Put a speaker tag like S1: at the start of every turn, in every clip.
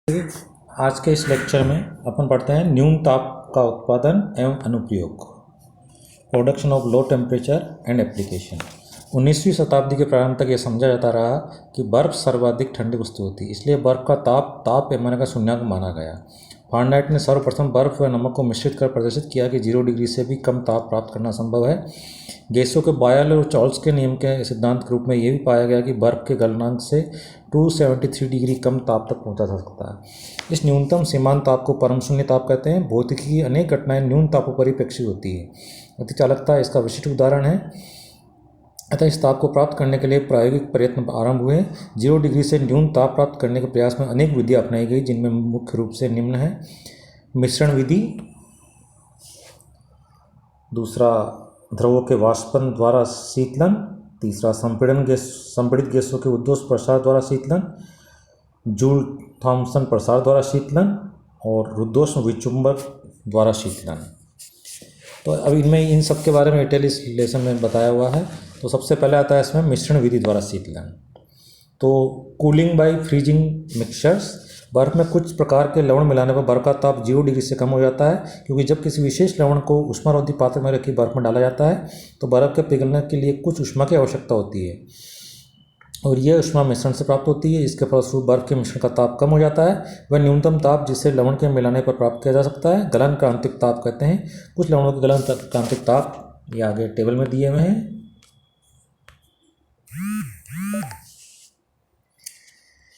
S1: आज के इस लेक्चर में अपन पढ़ते हैं न्यून ताप का उत्पादन एवं अनुप्रयोग, production of low temperature and application. 19वीं शताब्दी के प्रारंभ तक यह समझा जाता रहा कि बर्फ सर्वाधिक ठंडी वस्तु होती है, इसलिए बर्फ का ताप पैमाने का शून्याङ्क माना गया। फारेनहाइट ने सर्वप्रथम बर्फ व नमक को मिश्रित कर प्रदर्शित किया कि 0 डिग्री से भी कम ताप प्राप्त करना संभव है। गैसों के बॉयल और चार्ल्स के नियम के सिद्धांत के रूप में यह भी पाया गया कि बर्फ के गलनांक से 273 डिग्री कम ताप तक पहुंचा जा सकता है। इस न्यूनतम सीमांत ताप को परम शून्य ताप कहते हैं। भौतिकी की अनेक घटनाएं न्यून तापों पर ही प्रेक्षित होती है। अतिचालकता इसका विशिष्ट उदाहरण है। अतः इस ताप को प्राप्त करने के लिए प्रायोगिक प्रयत्न आरंभ हुए। 0 डिग्री से न्यून ताप प्राप्त करने के प्रयास में अनेक विधियां अपनाई गई, जिनमें मुख्य रूप से निम्न है: मिश्रण विधि, दूसरा द्रवों के वाष्पन द्वारा शीतलन, तीसरा संपीड़ित गैसों के उद्दोष प्रसार द्वारा शीतलन, जूल थॉम्सन प्रसार द्वारा शीतलन और रुद्धोष्म विचुंबक द्वारा शीतलन। तो अब इनमें इन सब के बारे में डिटेल इस लेसन में बताया हुआ है। तो सबसे पहले आता है इसमें मिश्रण विधि द्वारा शीतलन। तो कूलिंग बाय फ्रीजिंग मिक्सचर्स, बर्फ में कुछ प्रकार के लवण मिलाने पर बर्फ का ताप 0 डिग्री से कम हो जाता है, क्योंकि जब किसी विशेष लवण को ऊष्मारोधी पात्र में रखी बर्फ में डाला जाता है तो बर्फ के पिघलने के लिए कुछ ऊष्मा की आवश्यकता होती है और यह ऊष्मा मिश्रण से प्राप्त होती है। इसके फलस्वरूप बर्फ के मिश्रण का ताप कम हो जाता है। वह न्यूनतम ताप जिसे लवण के मिलाने पर प्राप्त किया जा सकता है गलन क्रांतिक ताप कहते हैं। कुछ लवणों के गलन क्रांतिक ताप ये आगे टेबल में दिए हुए हैं।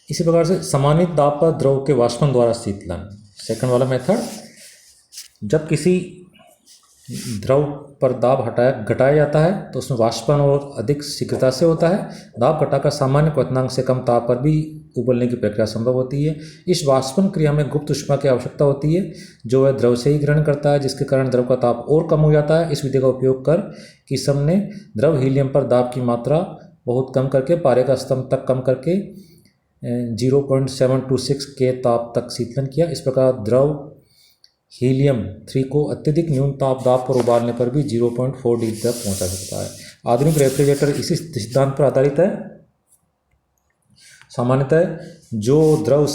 S1: इसी प्रकार से समानित दाब पर द्रव के वाष्पन द्वारा शीतलन, सेकंड वाला मेथड, जब किसी द्रव पर दाब घटाया जाता है तो उसमें वाष्पन और अधिक शीघ्रता से होता है। दाब घटाकर सामान्य क्वथनांक से कम ताप पर भी उबलने की प्रक्रिया संभव होती है। इस वाष्पन क्रिया में गुप्त ऊष्मा की आवश्यकता होती है जो वह द्रव से ही ग्रहण करता है, जिसके कारण द्रव का ताप और कम हो जाता है। इस विधि का उपयोग कर किसम ने द्रव हीलियम पर दाब की मात्रा बहुत कम करके पारे का स्तंभ तक कम करके 0.726 के ताप तक शीतलन किया। इस प्रकार द्रव हीलियम 3 को अत्यधिक न्यून ताप दाब पर उबालने पर भी 0.4 डिग्री तक पहुंचा सकता है। आधुनिक रेफ्रिजरेटर इसी सिद्धांत पर आधारित है। सामान्यतः जो द्रव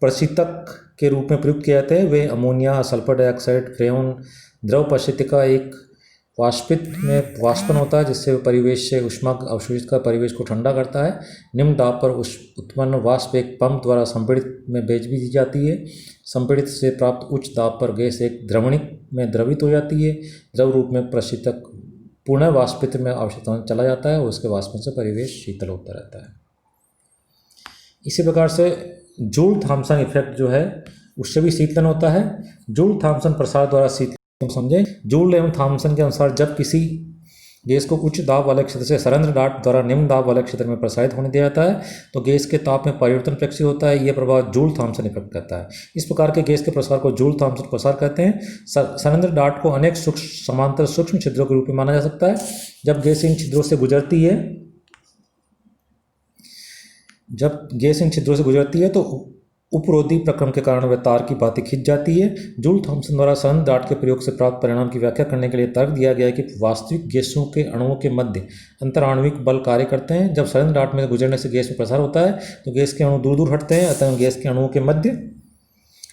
S1: प्रशीतक के रूप में प्रयुक्त किए जाते हैं वे अमोनिया, सल्फर डाइऑक्साइड, फ्रेओन। द्रव प्रशीतिका एक वाष्पित में वाष्पन होता है जिससे परिवेश से ऊष्मा अवशोषित कर परिवेश को ठंडा करता है। निम्न दाब पर उत्पन्न वाष्प एक पंप द्वारा संपीड़ित में भेज भी दी जाती है। संपीड़ित से प्राप्त उच्च दाब पर गैस एक द्रवणिक में द्रवित हो जाती है। द्रव रूप में प्रशीतक पुनः वाष्पित में आवश्यकता में चला जाता है और उसके वाष्पन से परिवेश शीतल होता रहता है। इसी प्रकार से जूल थॉम्सन इफेक्ट जो है उससे भी शीतलन होता है। जूल थॉम्सन प्रसार द्वारा शीतलन समझें। जूल एवं थॉम्सन के अनुसार जब किसी गैस को उच्च दाब वाले क्षेत्र से सरेंद्र डार्ट द्वारा निम्न दाब वाले क्षेत्र में प्रसारित होने दिया जाता है तो गैस के ताप में परिवर्तन प्रेक्षित होता है। यह प्रभाव जूल थॉम्सन इफेक्ट करता है। इस प्रकार के गैस के प्रसार को जूल थॉम्सन प्रसार कहते हैं। सरेंद्र डार्ट को अनेक समांतर सूक्ष्म छिद्रों के रूप में माना जा सकता है। जब गैस इन छिद्रों से गुजरती है तो उपरोधी प्रक्रम के कारण वह तार की भांति खिंच जाती है। जूल थॉम्सन द्वारा सरेंद्र डार्ट के प्रयोग से प्राप्त परिणाम की व्याख्या करने के लिए तर्क दिया गया है कि वास्तविक गैसों के अणुओं के मध्य अंतराण्विक बल कार्य करते हैं। जब सरेंद्र डार्ट में गुजरने से गैस में प्रसार होता है तो गैस के अणु दूर दूर हटते हैं, अतः गैस के अणुओं के मध्य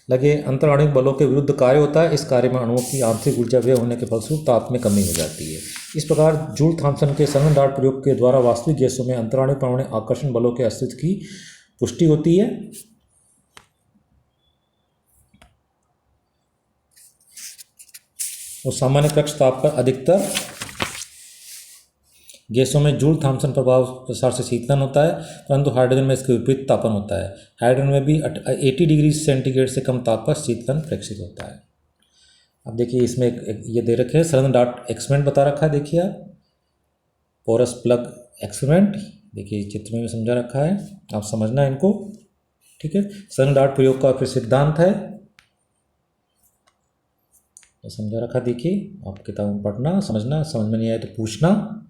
S1: लगे अंतराण्विक बलों के विरुद्ध कार्य होता है। इस कार्य में अणुओं की आंतरिक ऊर्जा व्यय होने के फलस्वरूप ताप में कमी हो जाती है। इस प्रकार जूल थॉम्सन के सरेंद्र डार्ट प्रयोग के द्वारा वास्तविक गैसों में अंतराण्विक परमाणु आकर्षण बलों के अस्तित्व की पुष्टि होती है। और सामान्य कक्ष ताप पर अधिकतर गैसों में जूल थॉम्सन प्रभाव प्रसार से शीतलन होता है, परंतु हाइड्रोजन में इसके विपरीत तापन होता है। हाइड्रोजन में भी 80 डिग्री सेंटीग्रेड से कम ताप पर शीतलन प्रेक्षित होता है। अब देखिए इसमें ये दे रखे हैं सरेंद्र डार्ट एक्सपेरिमेंट बता रखा है। देखिए आप पोरस प्लग एक्सपेरिमेंट देखिए चित्र में समझा रखा है, आप समझना है इनको, ठीक है। सरेंद्र डार्ट प्रयोग का फिर सिद्धांत है समझा रखा। देखिए आप किताब में पढ़ना, समझना, समझ में नहीं आए तो पूछना।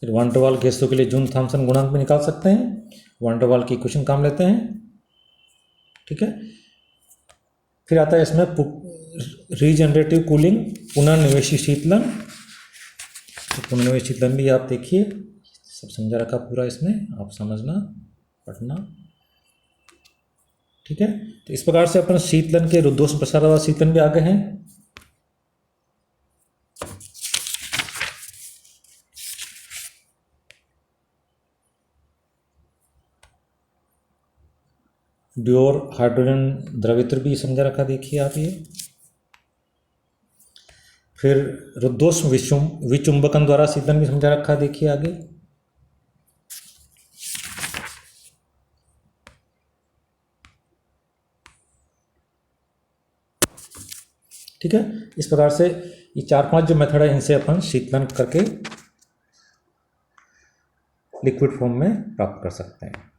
S1: फिर वान डर वाल गैसों के लिए जून थॉमसन गुणांक भी निकाल सकते हैं। वान डर वाल की इक्वेशन काम लेते हैं। ठीक है, फिर आता है इसमें रीजनरेटिव कूलिंग, पुनर्निवेशी शीतलन। तो पुनर्निवेशी शीतलन भी आप देखिए, सब समझा रखा पूरा, इसमें आप समझना पढ़ना। ठीक है, तो इस प्रकार से अपन शीतलन के रुद्धोष्म प्रसारवाद शीतलन भी आगे हैं। ड्योर हाइड्रोजन द्रवित्र भी समझा रखा, देखिए आप ये। फिर रुद्धोष्म विचुंबकन द्वारा शीतलन भी समझा रखा, देखिए आगे। ठीक है, इस प्रकार से ये 4-5 जो मेथड है, इनसे अपन शीतलन करके लिक्विड फॉर्म में प्राप्त कर सकते हैं।